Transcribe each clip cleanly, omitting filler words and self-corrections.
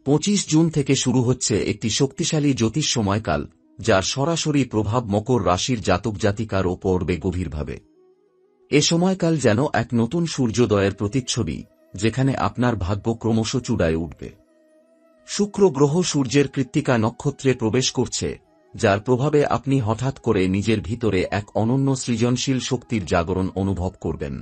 25 June থেকে শুরু হচ্ছে একটি শক্তিশালী জ্যোতিষ সময়কাল, যার সরাসরি প্রভাব মকর রাশির জাতক জাতিকার ওপর পড়বে গভীরভাবে। এ সময়কাল যেন এক নতুন সূর্যোদয়ের প্রতিচ্ছবি, যেখানে আপনার ভাগ্য ক্রমশ চূড়ায় উঠবে। শুক্র গ্রহ সূর্যের কৃত্তিকা নক্ষত্রে প্রবেশ করছে, যার প্রভাবে আপনি হঠাৎ করে নিজের ভিতরে এক অনন্য সৃজনশীল শক্তির জাগরণ অনুভব করবেন।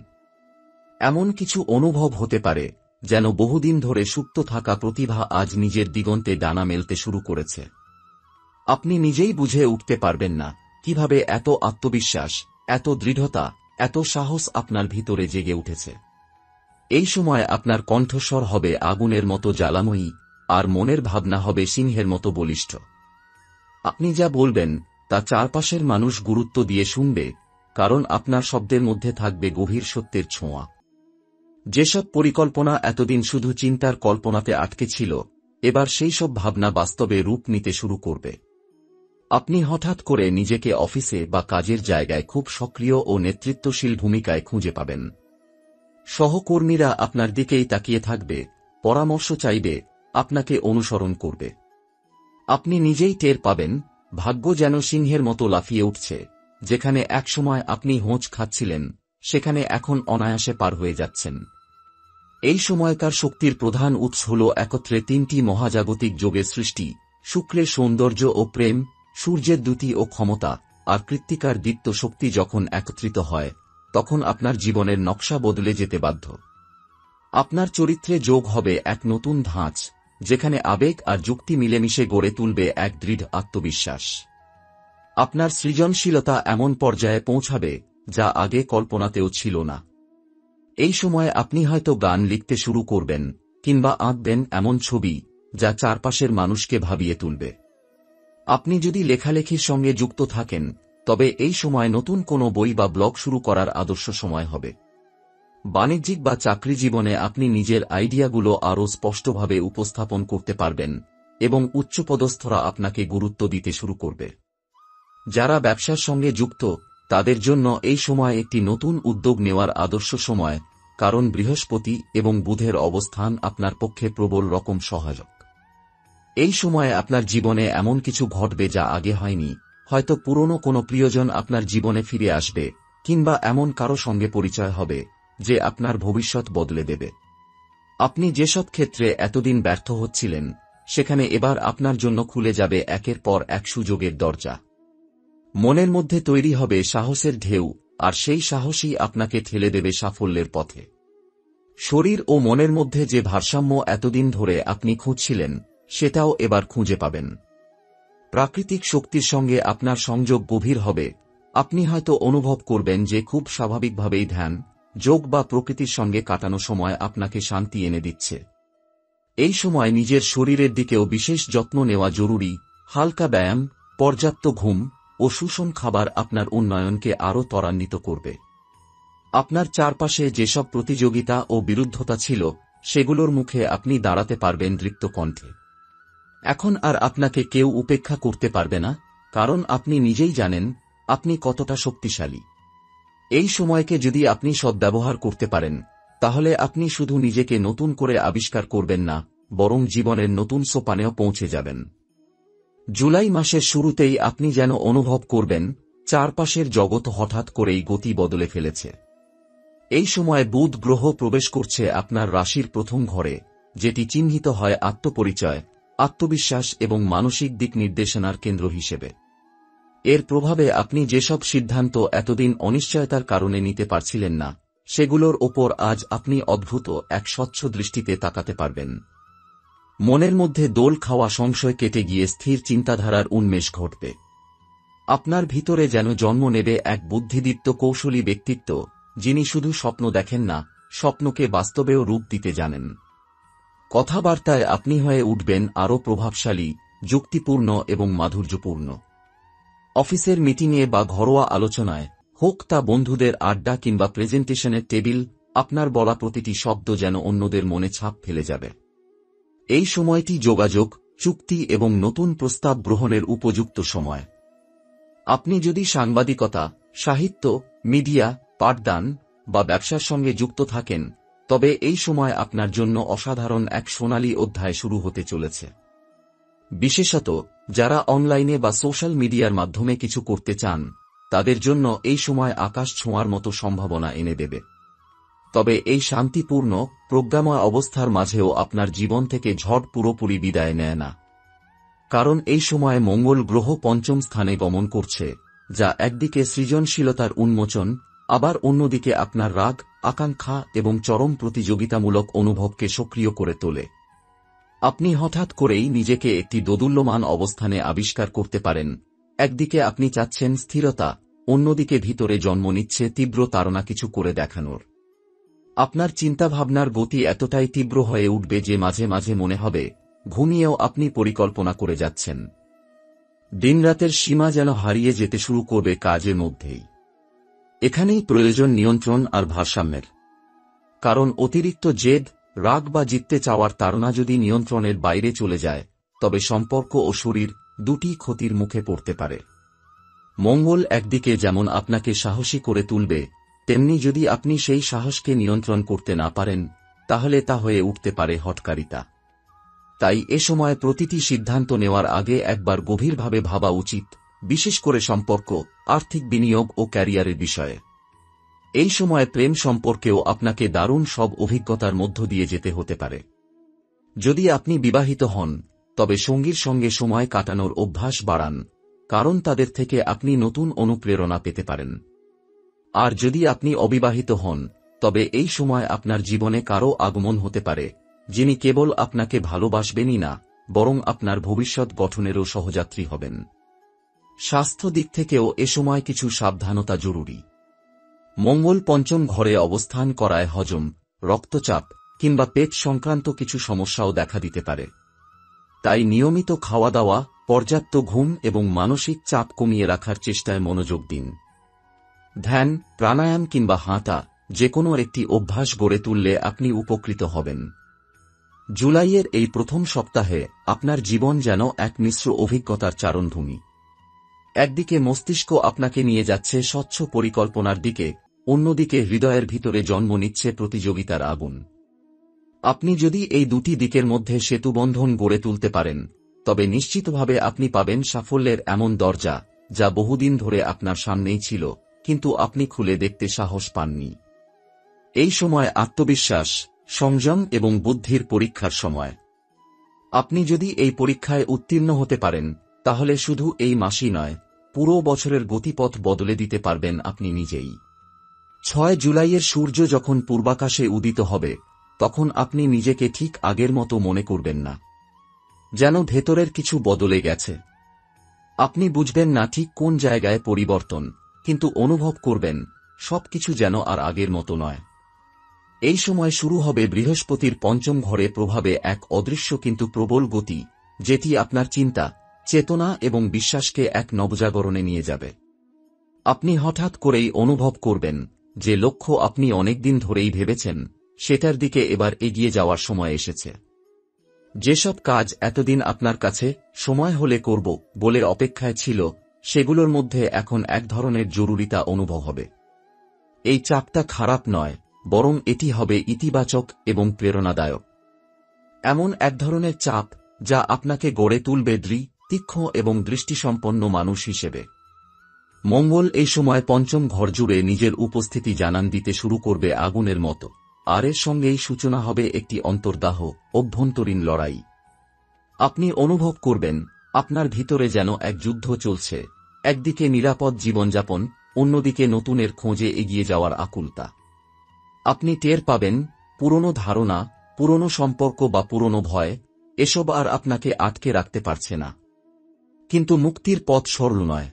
এমন কিছু অনুভব হতে পারে যেন বহুদিন ধরে সুপ্ত থাকা প্রতিভা আজ নিজের দিগন্তে ডানা মেলতে শুরু করেছে। আপনি নিজেই বুঝে উঠতে পারবেন না কিভাবে এত আত্মবিশ্বাস, এত দৃঢ়তা, এত সাহস আপনার ভিতরে জেগে উঠেছে। এই সময় আপনার কণ্ঠস্বর হবে আগুনের মতো জ্বালাময়ী, আর মনের ভাবনা হবে সিংহের মতো বলিষ্ঠ। আপনি যা বলবেন তা চারপাশের মানুষ গুরুত্ব দিয়ে শুনবে, কারণ আপনার শব্দের মধ্যে থাকবে গভীর সত্যের ছোঁয়া। যেসব পরিকল্পনা এতদিন শুধু চিন্তার কল্পনাতে আটকে ছিল, এবার সেই সব ভাবনা বাস্তবে রূপ নিতে শুরু করবে। আপনি হঠাৎ করে নিজেকে অফিসে বা কাজের জায়গায় খুব সক্রিয় ও নেতৃত্বশীল ভূমিকায় খুঁজে পাবেন। সহকর্মীরা আপনার দিকেই তাকিয়ে থাকবে, পরামর্শ চাইবে, আপনাকে অনুসরণ করবে। আপনি নিজেই টের পাবেন, ভাগ্য যেন সিংহের মতো লাফিয়ে উঠছে। যেখানে একসময় আপনি হোঁচ খাচ্ছিলেন, সেখানে এখন অনায়াসে পার হয়ে যাচ্ছেন। এই সময়কার শক্তির প্রধান উৎস হল একত্রে তিনটি মহাজাগতিক যোগের সৃষ্টি: শুক্রের সৌন্দর্য ও প্রেম, সূর্যের দ্যুতি ও ক্ষমতা, আর কৃত্তিকার দীপ্ত শক্তি যখন একত্রিত হয়, তখন আপনার জীবনের নকশা বদলে যেতে বাধ্য। আপনার চরিত্রে যোগ হবে এক নতুন ধাঁচ, যেখানে আবেগ আর যুক্তি মিলেমিশে গড়ে তুলবে এক দৃঢ় আত্মবিশ্বাস। আপনার সৃজনশীলতা এমন পর্যায়ে পৌঁছাবে যা আগে কল্পনাতেও ছিল না। এই সময় আপনি হয়তো গান লিখতে শুরু করবেন, কিংবা আঁকবেন এমন ছবি যা চারপাশের মানুষকে ভাবিয়ে তুলবে। আপনি যদি লেখালেখির সঙ্গে যুক্ত থাকেন, তবে এই সময় নতুন কোনো বই বা ব্লগ শুরু করার আদর্শ সময় হবে। বাণিজ্যিক বা চাকরি জীবনে আপনি নিজের আইডিয়াগুলো আরও স্পষ্টভাবে উপস্থাপন করতে পারবেন, এবং উচ্চপদস্থরা আপনাকে গুরুত্ব দিতে শুরু করবে। যারা ব্যবসার সঙ্গে যুক্ত, তাদের জন্য এই সময় একটি নতুন উদ্যোগ নেওয়ার আদর্শ সময়, কারণ বৃহস্পতি এবং বুধের অবস্থান আপনার পক্ষে প্রবল রকম সহায়ক। এই সময়ে আপনার জীবনে এমন কিছু ঘটবে যা আগে হয়নি। হয়তো পুরনো কোনো প্রিয়জন আপনার জীবনে ফিরে আসবে, কিংবা এমন কারো সঙ্গে পরিচয় হবে যে আপনার ভবিষ্যৎ বদলে দেবে। আপনি যেসব ক্ষেত্রে এতদিন ব্যর্থ হচ্ছিলেন, সেখানে এবার আপনার জন্য খুলে যাবে একের পর এক সুযোগের দরজা। মনের মধ্যে তৈরি হবে সাহসের ঢেউ, আর সেই সাহসই আপনাকে ঠেলে দেবে সাফল্যের পথে। শরীর ও মনের মধ্যে যে ভারসাম্য এতদিন ধরে আপনি খুঁজছিলেন, সেটাও এবার খুঁজে পাবেন। প্রাকৃতিক শক্তির সঙ্গে আপনার সংযোগ গভীর হবে। আপনি হয়তো অনুভব করবেন যে খুব স্বাভাবিকভাবেই ধ্যান, যোগ বা প্রকৃতির সঙ্গে কাটানো সময় আপনাকে শান্তি এনে দিচ্ছে। এই সময় নিজের শরীরের দিকেও বিশেষ যত্ন নেওয়া জরুরি। হালকা ব্যায়াম, পর্যাপ্ত ঘুম ও সুষম খাবার আপনার উন্নয়নকে আরও ত্বরান্বিত করবে। আপনার চারপাশে যেসব প্রতিযোগিতা ও বিরুদ্ধতা ছিল, সেগুলোর মুখে আপনি দাঁড়াতে পারবেন দৃপ্ত কণ্ঠে। এখন আর আপনাকে কেউ উপেক্ষা করতে পারবে না, কারণ আপনি নিজেই জানেন আপনি কতটা শক্তিশালী। এই সময়কে যদি আপনি সদ্ব্যবহার করতে পারেন, তাহলে আপনি শুধু নিজেকে নতুন করে আবিষ্কার করবেন না, বরং জীবনের নতুন সোপানেও পৌঁছে যাবেন। জুলাই মাসের শুরুতেই আপনি যেন অনুভব করবেন চারপাশের জগৎ হঠাৎ করেই গতি বদলে ফেলেছে। এই সময় বুধ গ্রহ প্রবেশ করছে আপনার রাশির প্রথম ঘরে, যেটি চিহ্নিত হয় আত্মপরিচয়, আত্মবিশ্বাস এবং মানসিক দিক নির্দেশনার কেন্দ্র হিসেবে। এর প্রভাবে আপনি যেসব সিদ্ধান্ত এতদিন অনিশ্চয়তার কারণে নিতে পারছিলেন না, সেগুলোর ওপর আজ আপনি অদ্ভুত এক স্বচ্ছ দৃষ্টিতে তাকাতে পারবেন। মনের মধ্যে দোল খাওয়া সংশয় কেটে গিয়ে স্থির চিন্তাধারার উন্মেষ ঘটবে। আপনার ভিতরে যেন জন্ম নেবে এক বুদ্ধিদীপ্ত কৌশলী ব্যক্তিত্ব, যিনি শুধু স্বপ্ন দেখেন না, স্বপ্নকে বাস্তবেও রূপ দিতে জানেন। কথাবার্তায় আপনি হয়ে উঠবেন আরও প্রভাবশালী, যুক্তিপূর্ণ এবং মাধুর্যপূর্ণ। অফিসের মিটিংয়ে বা ঘরোয়া আলোচনায়, হোক তা বন্ধুদের আড্ডা কিংবা প্রেজেন্টেশনের টেবিল, আপনার বলা প্রতিটি শব্দ যেন অন্যদের মনে ছাপ ফেলে যাবে। এই সময়টি যোগাযোগ, চুক্তি এবং নতুন প্রস্তাব গ্রহণের উপযুক্ত সময়। আপনি যদি সাংবাদিকতা, সাহিত্য, মিডিয়া, পাঠদান বা ব্যবসার সঙ্গে যুক্ত থাকেন, তবে এই সময় আপনার জন্য অসাধারণ এক সোনালী অধ্যায় শুরু হতে চলেছে। বিশেষত যারা অনলাইনে বা সোশ্যাল মিডিয়ার মাধ্যমে কিছু করতে চান, তাদের জন্য এই সময় আকাশ ছোঁয়ার মতো সম্ভাবনা এনে দেবে। তবে এই শান্তিপূর্ণ প্রজ্ঞাময় অবস্থার মাঝেও আপনার জীবন থেকে ঝড় পুরোপুরি বিদায় নেয় না। কারণ এই সময়ে মঙ্গল গ্রহ পঞ্চম স্থানে গমন করছে, যা একদিকে সৃজনশীলতার উন্মোচন, আবার অন্যদিকে আপনার রাগ, আকাঙ্ক্ষা এবং চরম প্রতিযোগিতামূলক অনুভবকে সক্রিয় করে তোলে। আপনি হঠাৎ করেই নিজেকে একটি দোদুল্যমান অবস্থানে আবিষ্কার করতে পারেন। একদিকে আপনি চাচ্ছেন স্থিরতা, অন্যদিকে ভিতরে জন্ম নিচ্ছে তীব্র তাড়না কিছু করে দেখানোর। আপনার চিন্তাভাবনার গতি এতটাই তীব্র হয়ে উঠবে যে মাঝে মাঝে মনে হবে ঘুমিয়েও আপনি পরিকল্পনা করে যাচ্ছেন। দিনরাতের সীমা যেন হারিয়ে যেতে শুরু করবে কাজের মধ্যেই। এখানেই প্রয়োজন নিয়ন্ত্রণ আর ভারসাম্যের। কারণ অতিরিক্ত জেদ, রাগ বা জিততে চাওয়ার তাড়না যদি নিয়ন্ত্রণের বাইরে চলে যায়, তবে সম্পর্ক ও শরীর দুটি ক্ষতির মুখে পড়তে পারে। মঙ্গল একদিকে যেমন আপনাকে সাহসী করে তুলবে, তেমনি যদি আপনি সেই সাহসকে নিয়ন্ত্রণ করতে না পারেন, তাহলে তা হয়ে উঠতে পারে হঠকারিতা। তাই এ সময় প্রতিটি সিদ্ধান্ত নেওয়ার আগে একবার গভীরভাবে ভাবা উচিত, বিশেষ করে সম্পর্ক, আর্থিক বিনিয়োগ ও ক্যারিয়ারের বিষয়ে। এই সময় প্রেম সম্পর্কেও আপনাকে দারুণ সব অভিজ্ঞতার মধ্য দিয়ে যেতে হতে পারে। যদি আপনি বিবাহিত হন, তবে সঙ্গীর সঙ্গে সময় কাটানোর অভ্যাস বাড়ান, কারণ তাদের থেকে আপনি নতুন অনুপ্রেরণা পেতে পারেন। আর যদি আপনি অবিবাহিত হন, তবে এই সময় আপনার জীবনে কারও আগমন হতে পারে, যিনি কেবল আপনাকে ভালোবাসবেনই না, বরং আপনার ভবিষ্যৎ গঠনেরও সহযাত্রী হবেন। স্বাস্থ্য দিক থেকেও এ সময় কিছু সাবধানতা জরুরি। মঙ্গল পঞ্চম ঘরে অবস্থান করায় হজম, রক্তচাপ কিংবা পেট সংক্রান্ত কিছু সমস্যাও দেখা দিতে পারে। তাই নিয়মিত খাওয়া দাওয়া, পর্যাপ্ত ঘুম এবং মানসিক চাপ কমিয়ে রাখার চেষ্টায় মনোযোগ দিন। ধ্যান, প্রাণায়াম কিংবা হাঁটা, যেকোনো একটি অভ্যাস গড়ে তুললে আপনি উপকৃত হবেন। জুলাইয়ের এই প্রথম সপ্তাহে আপনার জীবন যেন এক মিশ্র অভিজ্ঞতার চারণভূমি। একদিকে মস্তিষ্ক আপনাকে নিয়ে যাচ্ছে স্বচ্ছ পরিকল্পনার দিকে, অন্যদিকে হৃদয়ের ভিতরে জন্ম নিচ্ছে প্রতিযোগিতার আগুন। আপনি যদি এই দুটি দিকের মধ্যে সেতুবন্ধন গড়ে তুলতে পারেন, তবে নিশ্চিতভাবে আপনি পাবেন সাফল্যের এমন দরজা, যা বহুদিন ধরে আপনার সামনেই ছিল, কিন্তু আপনি খুলে দেখতে সাহস পাননি। এই সময় আত্মবিশ্বাস, সংযম এবং বুদ্ধির পরীক্ষার সময়। আপনি যদি এই পরীক্ষায় উত্তীর্ণ হতে পারেন, তাহলে শুধু এই মাসই নয়, পুরো বছরের গতিপথ বদলে দিতে পারবেন আপনি নিজেই। 6 জুলাইয়ের সূর্য যখন পূর্বাকাশে উদিত হবে, তখন আপনি নিজেকে ঠিক আগের মতো মনে করবেন না। যেন ভেতরের কিছু বদলে গেছে। আপনি বুঝবেন না ঠিক কোন জায়গায় পরিবর্তন, কিন্তু অনুভব করবেন সবকিছু যেন আর আগের মতো নয়। এই সময় শুরু হবে বৃহস্পতির পঞ্চম ঘরে প্রভাবে এক অদৃশ্য কিন্তু প্রবল গতি, যেটি আপনার চিন্তা, চেতনা এবং বিশ্বাসকে এক নবজাগরণে নিয়ে যাবে। আপনি হঠাৎ করেই অনুভব করবেন যে লক্ষ্য আপনি অনেকদিন ধরেই ভেবেছেন, সেটার দিকে এবার এগিয়ে যাওয়ার সময় এসেছে। যেসব কাজ এতদিন আপনার কাছে সময় হলে করব বলে অপেক্ষায় ছিল, সেগুলোর মধ্যে এখন এক ধরনের জরুরিতা অনুভব হবে। এই চাপটা খারাপ নয়, বরং এটি হবে ইতিবাচক এবং প্রেরণাদায়ক। এমন এক ধরনের চাপ যা আপনাকে গড়ে তুলবে দৃঢ়, তীক্ষ্ণ এবং দৃষ্টিসম্পন্ন মানুষ হিসেবে। মঙ্গল এই সময় পঞ্চম ঘর জুড়ে নিজের উপস্থিতি জানান দিতে শুরু করবে আগুনের মতো, আর এর সঙ্গেই সূচনা হবে একটি অন্তর্দাহ, অভ্যন্তরীণ লড়াই। আপনি অনুভব করবেন আপনার ভিতরে যেন এক যুদ্ধ চলছে, একদিকে নিরাপদ জীবনযাপন, অন্যদিকে নতুনের খোঁজে এগিয়ে যাওয়ার আকুলতা। আপনি টের পাবেন পুরনো ধারণা, পুরনো সম্পর্ক বা পুরনো ভয়, এসব আর আপনাকে আটকে রাখতে পারছে না। কিন্তু মুক্তির পথ সরল নয়।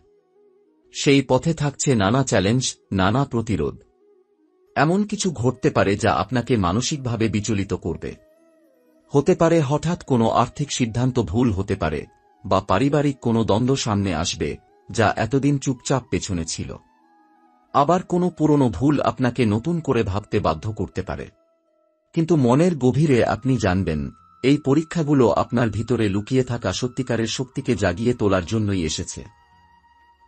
সেই পথে থাকছে নানা চ্যালেঞ্জ, নানা প্রতিরোধ। এমন কিছু ঘটতে পারে যা আপনাকে মানসিকভাবে বিচলিত করবে। হতে পারে হঠাৎ কোনো আর্থিক সিদ্ধান্ত ভুল হতে পারে, বা পারিবারিক কোনো দ্বন্দ্ব সামনে আসবে, যা এতদিন চুপচাপ পেছনে ছিল। আবার কোনো পুরনো ভুল আপনাকে নতুন করে ভাবতে বাধ্য করতে পারে। কিন্তু মনের গভীরে আপনি জানবেন, এই পরীক্ষাগুলো আপনার ভিতরে লুকিয়ে থাকা সত্যিকারের শক্তিকে জাগিয়ে তোলার জন্যই এসেছে।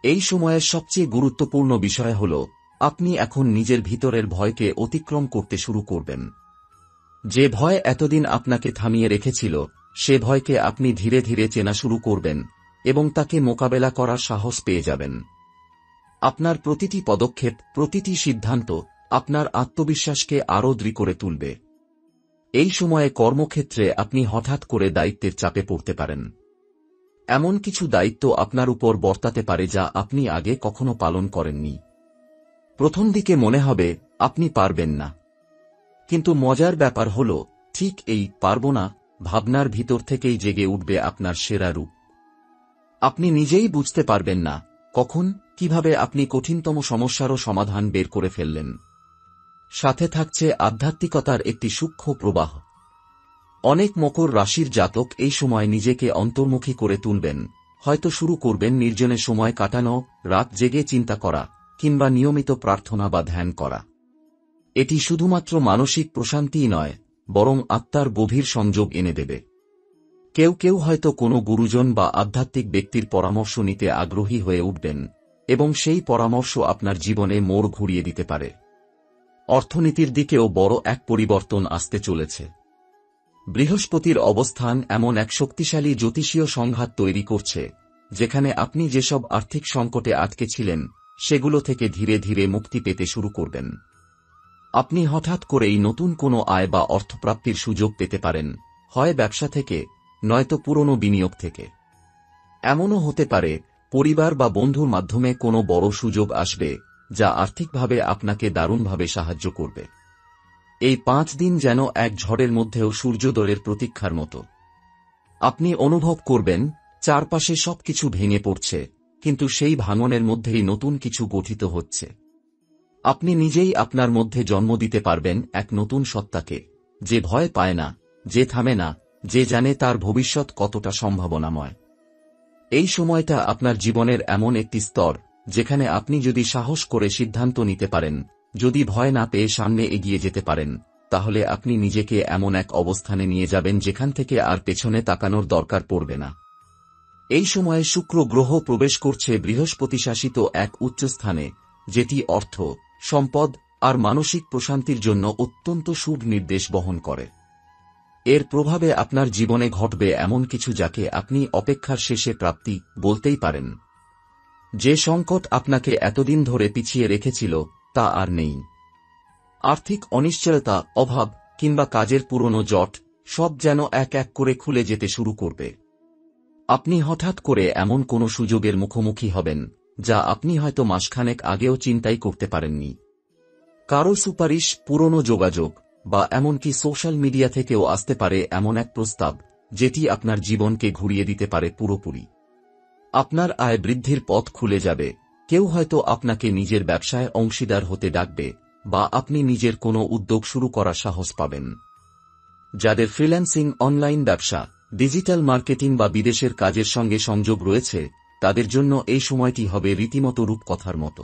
এই সময়ের সবচেয়ে গুরুত্বপূর্ণ বিষয় হল, আপনি এখন নিজের ভিতরের ভয়কে অতিক্রম করতে শুরু করবেন। যে ভয় এতদিন আপনাকে থামিয়ে রেখেছিল, সে ভয়কে আপনি ধীরে ধীরে চেনা শুরু করবেন এবং তাকে মোকাবেলা করার সাহস পেয়ে যাবেন। আপনার প্রতিটি পদক্ষেপ, প্রতিটি সিদ্ধান্ত আপনার আত্মবিশ্বাসকে আরও দৃঢ় করে তুলবে। এই সময়ে কর্মক্ষেত্রে আপনি হঠাৎ করে দায়িত্বের চাপে পড়তে পারেন। এমন কিছু দায়িত্ব আপনার উপর বর্তাতে পারে যা আপনি আগে কখনো পালন করেননি। প্রথম দিকে মনে হবে আপনি পারবেন না, কিন্তু মজার ব্যাপার হল ঠিক এই পারব না ভাবনার ভিতর থেকেই জেগে উঠবে আপনার সেরা রূপ। আপনি নিজেই বুঝতে পারবেন না কখন, কিভাবে আপনি কঠিনতম সমস্যারও সমাধান বের করে ফেললেন। সাথে থাকছে আধ্যাত্মিকতার একটি সূক্ষ্ম প্রবাহ। অনেক মকর রাশির জাতক এই সময় নিজেকে অন্তর্মুখী করে তুলবেন, হয়তো শুরু করবেন নির্জনে সময় কাটানো, রাত জেগে চিন্তা করা, কিংবা নিয়মিত প্রার্থনা বা ধ্যান করা। এটি শুধুমাত্র মানসিক প্রশান্তিই নয়, বরং আত্মার গভীর সংযোগ এনে দেবে। কেউ কেউ হয়তো কোনো গুরুজন বা আধ্যাত্মিক ব্যক্তির পরামর্শ নিতে আগ্রহী হয়ে উঠবেন, এবং সেই পরামর্শ আপনার জীবনে মোড় ঘুরিয়ে দিতে পারে। অর্থনীতির দিকেও বড় এক পরিবর্তন আসতে চলেছে। বৃহস্পতির অবস্থান এমন এক শক্তিশালী জ্যোতিষীয় সংঘাত তৈরি করছে, যেখানে আপনি যেসব আর্থিক সংকটে আটকে ছিলেন সেগুলো থেকে ধীরে ধীরে মুক্তি পেতে শুরু করবেন। আপনি হঠাৎ করেই নতুন কোনো আয় বা অর্থপ্রাপ্তির সুযোগ পেতে পারেন, হয় ব্যবসা থেকে, নয়তো পুরনো বিনিয়োগ থেকে। এমনও হতে পারে পরিবার বা বন্ধুর মাধ্যমে কোনো বড় সুযোগ আসবে, যা আর্থিকভাবে আপনাকে দারুণভাবে সাহায্য করবে। এই 5 দিন যেন এক ঝড়ের মধ্যেও সূর্যোদয়ের প্রতীক্ষার মতো। আপনি অনুভব করবেন চারপাশে সবকিছু ভেঙে পড়ছে, কিন্তু সেই ভাঙনের মধ্যেই নতুন কিছু গঠিত হচ্ছে। আপনি নিজেই আপনার মধ্যে জন্ম দিতে পারবেন এক নতুন সত্তাকে, যে ভয় পায় না, যে থামে না, যে জানে তার ভবিষ্যৎ কতটা সম্ভাবনাময়। এই সময়টা আপনার জীবনের এমন একটি স্তর যেখানে আপনি যদি সাহস করে সিদ্ধান্ত নিতে পারেন, যদি ভয় না পেয়ে সামনে এগিয়ে যেতে পারেন, তাহলে আপনি নিজেকে এমন এক অবস্থানে নিয়ে যাবেন যেখান থেকে আর পেছনে তাকানোর দরকার পড়বে না। এই সময়ে শুক্র গ্রহ প্রবেশ করছে বৃহস্পতি শাসিত এক উচ্চস্থানে, যেটি অর্থ, সম্পদ আর মানসিক প্রশান্তির জন্য অত্যন্ত শুভ নির্দেশ বহন করে। এর প্রভাবে আপনার জীবনে ঘটবে এমন কিছু যাকে আপনি অপেক্ষার শেষে প্রাপ্তি বলতেই পারেন। যে সংকট আপনাকে এতদিন ধরে পিছিয়ে রেখেছিল তা আর নেই। আর্থিক অনিশ্চয়তা, অভাব কিংবা কাজের পুরনো জট সব যেন এক এক করে খুলে যেতে শুরু করবে। আপনি হঠাৎ করে এমন কোনো সুযোগের মুখোমুখি হবেন যা আপনি হয়তো মাসখানেক আগেও চিন্তাই করতে পারেননি। কারো সুপারিশ, পুরনো যোগাযোগ বা এমনকি সোশ্যাল মিডিয়া থেকেও আসতে পারে এমন এক প্রস্তাব যেটি আপনার জীবনকে ঘুরিয়ে দিতে পারে পুরোপুরি। আপনার আয় বৃদ্ধির পথ খুলে যাবে, কেউ হয়তো আপনাকে নিজের ব্যবসায় অংশীদার হতে ডাকবে, বা আপনি নিজের কোনো উদ্যোগ শুরু করার সাহস পাবেন। যাদের ফ্রিল্যান্সিং, অনলাইন ব্যবসা, ডিজিটাল মার্কেটিং বা বিদেশের কাজের সঙ্গে সংযোগ রয়েছে, তাদের জন্য এই সময়টি হবে রীতিমতো রূপকথার মতো।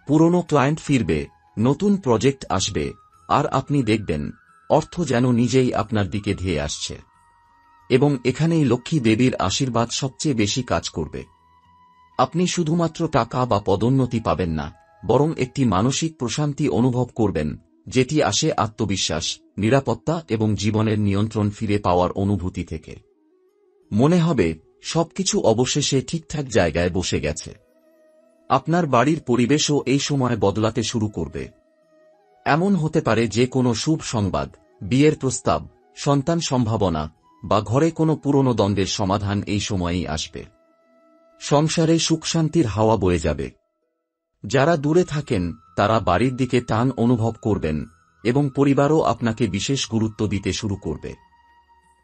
পুরনো ক্লায়েন্ট ফিরবে, নতুন প্রজেক্ট আসবে, আর আপনি দেখবেন অর্থ যেন নিজেই আপনার দিকে ধেয়ে আসছে। এবং এখানেই লক্ষ্মী দেবীর আশীর্বাদ সবচেয়ে বেশি কাজ করবে। আপনি শুধুমাত্র টাকা বা পদোন্নতি পাবেন না, বরং একটি মানসিক প্রশান্তি অনুভব করবেন, যেটি আসে আত্মবিশ্বাস, নিরাপত্তা এবং জীবনের নিয়ন্ত্রণ ফিরে পাওয়ার অনুভূতি থেকে। মনে হবে সবকিছু অবশেষে ঠিকঠাক জায়গায় বসে গেছে। আপনার বাড়ির পরিবেশও এই সময় বদলাতে শুরু করবে। এমন হতে পারে যে কোনো শুভ সংবাদ, বিয়ের প্রস্তাব, সন্তান সম্ভাবনা বা ঘরে কোনো পুরনো দ্বন্দ্বের সমাধান এই সময়েই আসবে। সংসারে সুখশান্তির হাওয়া বয়ে যাবে। যারা দূরে থাকেন তারা বাড়ির দিকে টান অনুভব করবেন, এবং পরিবারও আপনাকে বিশেষ গুরুত্ব দিতে শুরু করবে।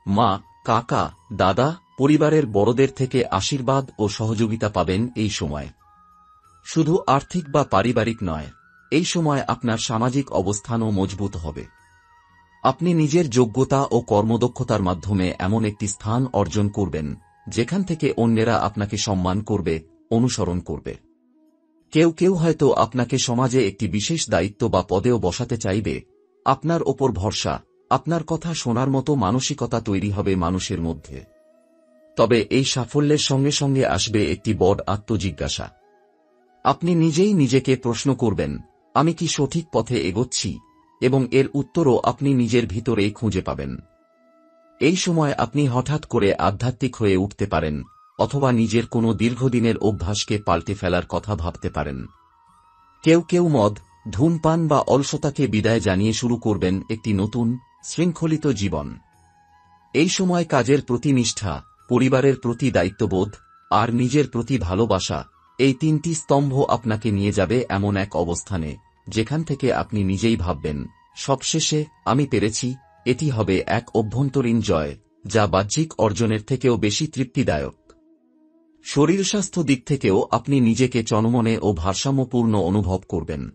মা, কাকা, দাদা, পরিবারের বড়দের থেকে আশীর্বাদ ও সহযোগিতা পাবেন এই সময়। শুধু আর্থিক বা পারিবারিক নয়, এই সময় আপনার সামাজিক অবস্থানও মজবুত হবে। আপনি নিজের যোগ্যতা ও কর্মদক্ষতার মাধ্যমে এমন একটি স্থান অর্জন করবেন যেখান থেকে অন্যেরা আপনাকে সম্মান করবে, অনুসরণ করবে। কেউ কেউ হয়তো আপনাকে সমাজে একটি বিশেষ দায়িত্ব বা পদেও বসাতে চাইবে। আপনার ওপর ভরসা, আপনার কথা শোনার মতো মানসিকতা তৈরি হবে মানুষের মধ্যে। তবে এই সাফল্যের সঙ্গে সঙ্গে আসবে একটি বড় আত্মজিজ্ঞাসা। আপনি নিজেই নিজেকে প্রশ্ন করবেন, আমি কি সঠিক পথে এগোচ্ছি? এবং এর উত্তরও আপনি নিজের ভিতরেই খুঁজে পাবেন। এই সময় আপনি হঠাৎ করে আধ্যাত্মিক হয়ে উঠতে পারেন, অথবা নিজের কোনো দীর্ঘদিনের অভ্যাসকে পাল্টে ফেলার কথা ভাবতে পারেন। কেউ কেউ মদ, ধূমপান বা অলসতাকে বিদায় জানিয়ে শুরু করবেন একটি নতুন, শৃঙ্খলিত জীবন। এই সময় কাজের প্রতি নিষ্ঠা, পরিবারের প্রতি দায়িত্ববোধ আর নিজের প্রতি ভালোবাসা, এই তিনটি স্তম্ভ আপনাকে নিয়ে যাবে এমন এক অবস্থানে যেখান থেকে আপনি নিজেই ভাববেন, সবশেষে আমি পেরেছি। এটি হবে এক অভ্যন্তরীণ জয়, যা বাহ্যিক অর্জনের থেকেও বেশি তৃপ্তিদায়ক। শরীর স্বাস্থ্য দিক থেকেও আপনি নিজেকে চনমনে ও ভারসাম্যপূর্ণ অনুভব করবেন।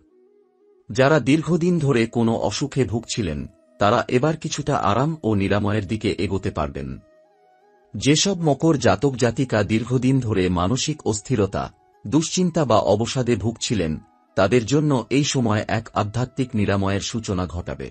যারা দীর্ঘদিন ধরে কোনো অসুখে ভুগছিলেন, তারা এবার কিছুটা আরাম ও নিরাময়ের দিকে এগোতে পারবেন। যেসব মকর জাতক জাতিকা দীর্ঘদিন ধরে মানসিক অস্থিরতা, দুশ্চিন্তা বা অবসাদে ভুগছিলেন, তাদের জন্য এই সময় এক আধ্যাত্মিক নিরাময়ের সূচনা ঘটাবে।